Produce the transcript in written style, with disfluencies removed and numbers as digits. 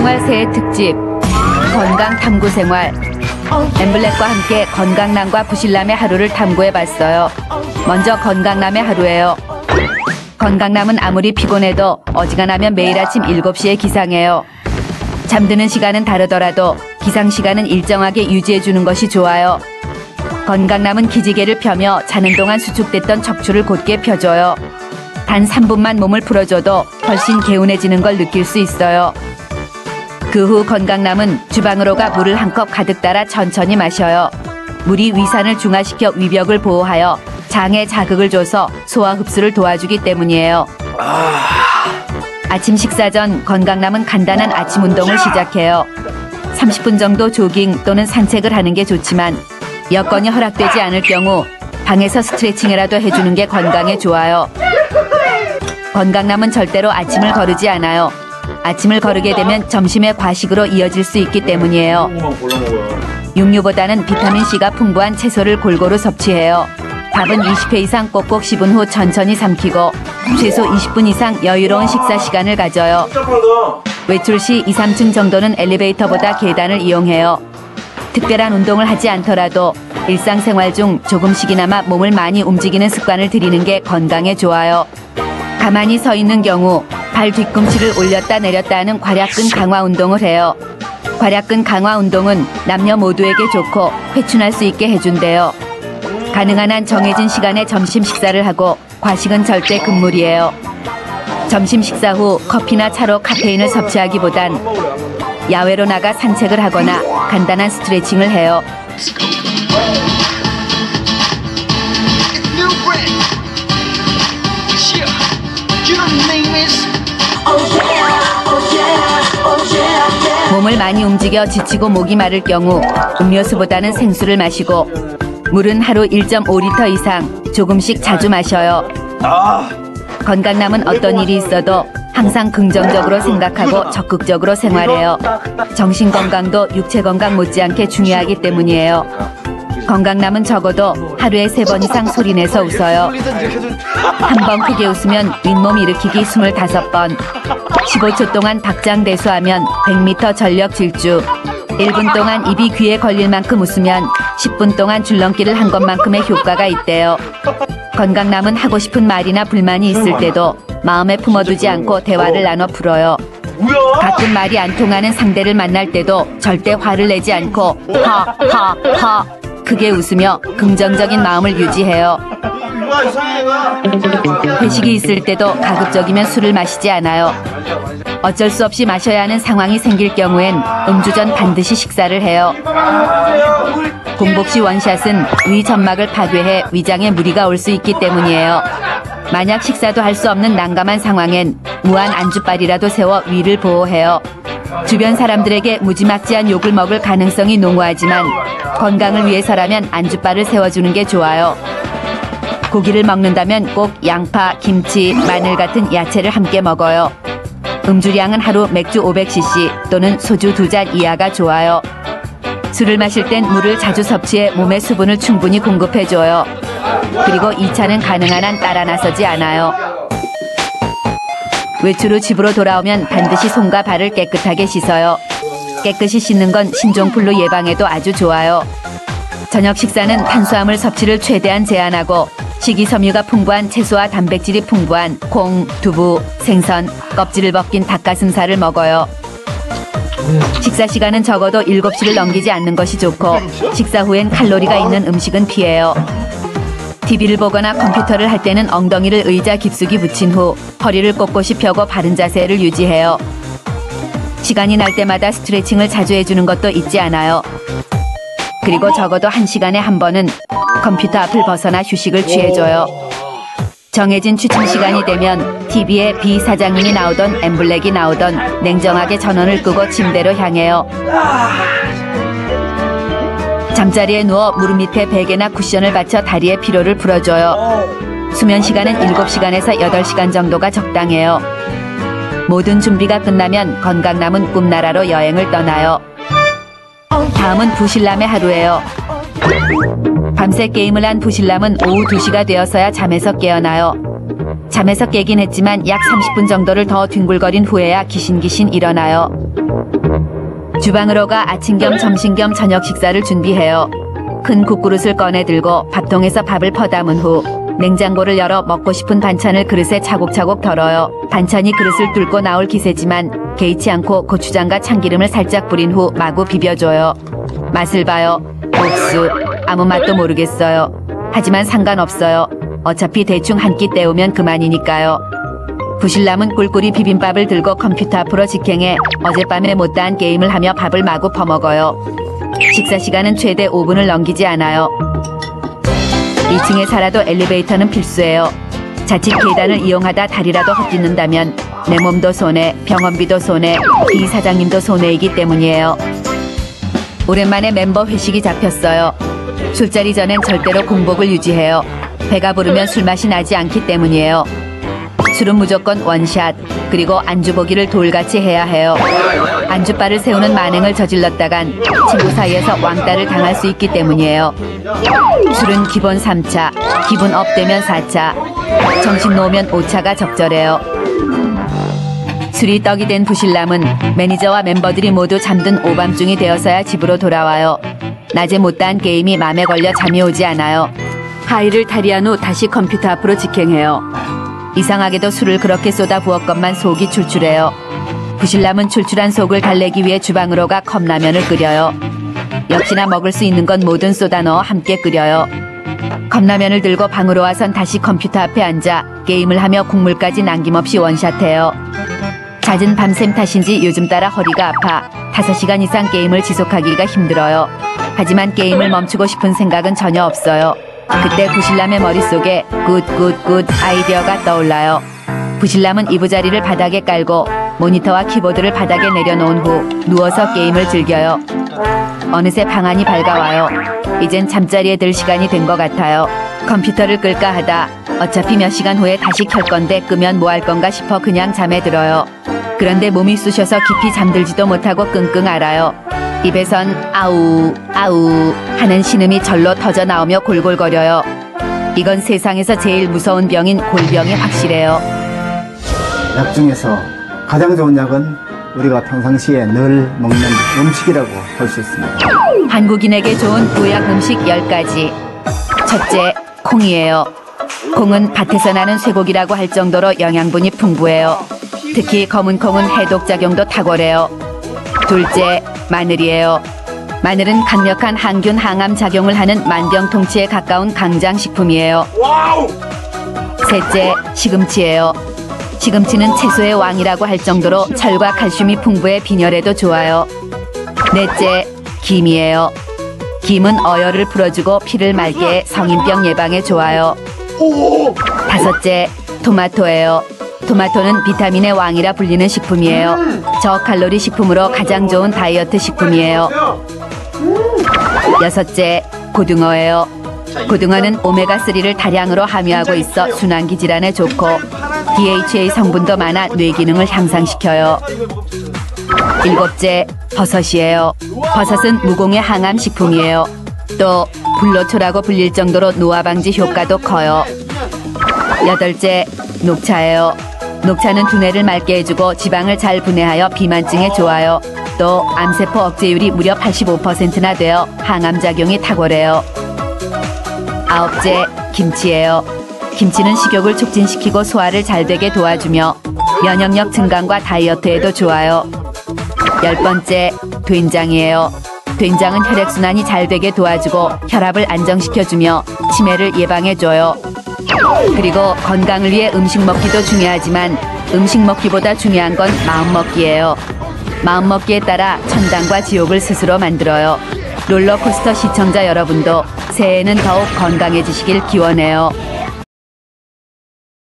일상생활 새해 특집 건강 탐구 생활. 엠블랙과 함께 건강남과 부실남의 하루를 탐구해봤어요. 먼저 건강남의 하루예요. 건강남은 아무리 피곤해도 어지간하면 매일 아침 7시에 기상해요. 잠드는 시간은 다르더라도 기상 시간은 일정하게 유지해주는 것이 좋아요. 건강남은 기지개를 펴며 자는 동안 수축됐던 척추를 곧게 펴줘요. 단 3분만 몸을 풀어줘도 훨씬 개운해지는 걸 느낄 수 있어요. 그 후 건강남은 주방으로 가 물을 한 컵 가득 따라 천천히 마셔요. 물이 위산을 중화시켜 위벽을 보호하여 장에 자극을 줘서 소화 흡수를 도와주기 때문이에요. 아침 식사 전 건강남은 간단한 아침 운동을 시작해요. 30분 정도 조깅 또는 산책을 하는 게 좋지만 여건이 허락되지 않을 경우 방에서 스트레칭이라도 해주는 게 건강에 좋아요. 건강남은 절대로 아침을 거르지 않아요. 아침을 거르게 되면 점심에 과식으로 이어질 수 있기 때문이에요. 육류보다는 비타민C가 풍부한 채소를 골고루 섭취해요. 밥은 20회 이상 꼭꼭 씹은 후 천천히 삼키고 최소 20분 이상 여유로운 식사 시간을 가져요. 외출 시 2, 3층 정도는 엘리베이터보다 계단을 이용해요. 특별한 운동을 하지 않더라도 일상생활 중 조금씩이나마 몸을 많이 움직이는 습관을 들이는 게 건강에 좋아요. 가만히 서 있는 경우 발 뒤꿈치를 올렸다 내렸다 하는 괄약근 강화 운동을 해요. 괄약근 강화 운동은 남녀 모두에게 좋고 회춘할 수 있게 해준대요. 가능한 한 정해진 시간에 점심 식사를 하고 과식은 절대 금물이에요. 점심 식사 후 커피나 차로 카페인을 섭취하기보단 야외로 나가 산책을 하거나 간단한 스트레칭을 해요. 몸을 많이 움직여 지치고 목이 마를 경우 음료수보다는 생수를 마시고 물은 하루 1.5리터 이상 조금씩 자주 마셔요. 건강남은 어떤 일이 있어도 항상 긍정적으로 생각하고 적극적으로 생활해요. 정신 건강도 육체 건강 못지않게 중요하기 때문이에요. 건강남은 적어도 하루에 3번 이상 소리내서 웃어요. 한 번 크게 웃으면 윗몸 일으키기 25번, 15초 동안 박장대소하면 100m 전력 질주, 1분 동안 입이 귀에 걸릴 만큼 웃으면 10분 동안 줄넘기를 한 것만큼의 효과가 있대요. 건강남은 하고 싶은 말이나 불만이 있을 때도 마음에 품어두지 않고 대화를 나눠 풀어요. 가끔 말이 안 통하는 상대를 만날 때도 절대 화를 내지 않고 하하하 크게 웃으며 긍정적인 마음을 유지해요. 회식이 있을 때도 가급적이면 술을 마시지 않아요. 어쩔 수 없이 마셔야 하는 상황이 생길 경우엔 음주 전 반드시 식사를 해요. 공복 시 원샷은 위 점막을 파괴해 위장에 무리가 올 수 있기 때문이에요. 만약 식사도 할 수 없는 난감한 상황엔 무한 안주빨이라도 세워 위를 보호해요. 주변 사람들에게 무지막지한 욕을 먹을 가능성이 농후하지만 건강을 위해서라면 안주빨을 세워주는 게 좋아요. 고기를 먹는다면 꼭 양파, 김치, 마늘 같은 야채를 함께 먹어요. 음주량은 하루 맥주 500cc 또는 소주 2잔 이하가 좋아요. 술을 마실 땐 물을 자주 섭취해 몸에 수분을 충분히 공급해줘요. 그리고 2차는 가능한 한 따라 나서지 않아요. 외출 후 집으로 돌아오면 반드시 손과 발을 깨끗하게 씻어요. 깨끗이 씻는 건 신종플루 예방에도 아주 좋아요. 저녁 식사는 탄수화물 섭취를 최대한 제한하고 식이섬유가 풍부한 채소와 단백질이 풍부한 콩, 두부, 생선, 껍질을 벗긴 닭가슴살을 먹어요. 식사 시간은 적어도 7시를 넘기지 않는 것이 좋고 식사 후엔 칼로리가 있는 음식은 피해요. TV를 보거나 컴퓨터를 할 때는 엉덩이를 의자 깊숙이 붙인 후 허리를 꼿꼿이 펴고 바른 자세를 유지해요. 시간이 날 때마다 스트레칭을 자주 해주는 것도 잊지 않아요. 그리고 적어도 1시간에 한 번은 컴퓨터 앞을 벗어나 휴식을 취해줘요. 정해진 취침 시간이 되면 TV에 비 사장님이 나오던 엠블랙이 나오던 냉정하게 전원을 끄고 침대로 향해요. 잠자리에 누워 무릎 밑에 베개나 쿠션을 받쳐 다리의 피로를 풀어줘요. 수면 시간은 7시간에서 8시간 정도가 적당해요. 모든 준비가 끝나면 건강남은 꿈나라로 여행을 떠나요. 다음은 부실남의 하루예요. 밤새 게임을 한 부실남은 오후 2시가 되어서야 잠에서 깨어나요. 잠에서 깨긴 했지만 약 30분 정도를 더 뒹굴거린 후에야 기신기신 일어나요. 주방으로 가 아침 겸 점심 겸 저녁 식사를 준비해요. 큰 국그릇을 꺼내 들고 밥통에서 밥을 퍼담은 후 냉장고를 열어 먹고 싶은 반찬을 그릇에 차곡차곡 덜어요. 반찬이 그릇을 뚫고 나올 기세지만 개의치 않고 고추장과 참기름을 살짝 뿌린 후 마구 비벼줘요. 맛을 봐요. 옥수 아무 맛도 모르겠어요. 하지만 상관없어요. 어차피 대충 한 끼 때우면 그만이니까요. 부실남은 꿀꿀이 비빔밥을 들고 컴퓨터 앞으로 직행해 어젯밤에 못다한 게임을 하며 밥을 마구 퍼먹어요. 식사 시간은 최대 5분을 넘기지 않아요. 1층에 살아도 엘리베이터는 필수예요. 자칫 계단을 이용하다 다리라도 헛디는다면 내 몸도 손해, 병원비도 손해, 이 사장님도 손해이기 때문이에요. 오랜만에 멤버 회식이 잡혔어요. 술자리 전엔 절대로 공복을 유지해요. 배가 부르면 술맛이 나지 않기 때문이에요. 술은 무조건 원샷, 그리고 안주 보기를 돌같이 해야 해요. 안주바를 세우는 만행을 저질렀다간 친구 사이에서 왕따를 당할 수 있기 때문이에요. 술은 기본 3차, 기분 업 되면 4차, 정신 놓으면 5차가 적절해요. 술이 떡이 된 부실남은 매니저와 멤버들이 모두 잠든 오밤중이 되어서야 집으로 돌아와요. 낮에 못다한 게임이 맘에 걸려 잠이 오지 않아요. 하이를 탈의한 후 다시 컴퓨터 앞으로 직행해요. 이상하게도 술을 그렇게 쏟아 부었건만 속이 출출해요. 부실남은 출출한 속을 달래기 위해 주방으로 가 컵라면을 끓여요. 역시나 먹을 수 있는 건 뭐든 쏟아 넣어 함께 끓여요. 컵라면을 들고 방으로 와선 다시 컴퓨터 앞에 앉아 게임을 하며 국물까지 남김없이 원샷해요. 잦은 밤샘 탓인지 요즘 따라 허리가 아파 5시간 이상 게임을 지속하기가 힘들어요. 하지만 게임을 멈추고 싶은 생각은 전혀 없어요. 그때 부실남의 머릿속에 굿 아이디어가 떠올라요. 부실남은 이부자리를 바닥에 깔고 모니터와 키보드를 바닥에 내려놓은 후 누워서 게임을 즐겨요. 어느새 방안이 밝아와요. 이젠 잠자리에 들 시간이 된 것 같아요. 컴퓨터를 끌까 하다 어차피 몇 시간 후에 다시 켤 건데 끄면 뭐 할 건가 싶어 그냥 잠에 들어요. 그런데 몸이 쑤셔서 깊이 잠들지도 못하고 끙끙 앓아요. 입에선 아우 아우 하는 신음이 절로 터져 나오며 골골거려요. 이건 세상에서 제일 무서운 병인 골병이 확실해요. 약 중에서 가장 좋은 약은 우리가 평상시에 늘 먹는 음식이라고 볼 수 있습니다. 한국인에게 좋은 보약 음식 10가지. 첫째, 콩이에요. 콩은 밭에서 나는 쇠고기라고 할 정도로 영양분이 풍부해요. 특히 검은 콩은 해독작용도 탁월해요. 둘째, 마늘이에요. 마늘은 강력한 항균 항암 작용을 하는 만병통치에 가까운 강장식품이에요. 셋째, 시금치예요. 시금치는 채소의 왕이라고 할 정도로 철과 칼슘이 풍부해 빈혈에도 좋아요. 넷째, 김이에요. 김은 어혈을 풀어주고 피를 맑게 해 성인병 예방에 좋아요. 다섯째, 토마토예요. 토마토는 비타민의 왕이라 불리는 식품이에요. 저칼로리 식품으로 가장 좋은 다이어트 식품이에요. 여섯째, 고등어예요. 고등어는 오메가3를 다량으로 함유하고 있어 순환기 질환에 좋고 DHA 성분도 많아 뇌 기능을 향상시켜요. 일곱째, 버섯이에요. 버섯은 무공해 항암 식품이에요. 또 불로초라고 불릴 정도로 노화 방지 효과도 커요. 여덟째, 녹차예요. 녹차는 두뇌를 맑게 해주고 지방을 잘 분해하여 비만증에 좋아요. 또 암세포 억제율이 무려 85%나 되어 항암작용이 탁월해요. 아홉째, 김치예요. 김치는 식욕을 촉진시키고 소화를 잘 되게 도와주며 면역력 증강과 다이어트에도 좋아요. 10번째, 된장이에요. 된장은 혈액순환이 잘 되게 도와주고 혈압을 안정시켜주며 치매를 예방해줘요. 그리고 건강을 위해 음식 먹기도 중요하지만 음식 먹기보다 중요한 건 마음먹기예요. 마음먹기에 따라 천당과 지옥을 스스로 만들어요. 롤러코스터 시청자 여러분도 새해에는 더욱 건강해지시길 기원해요.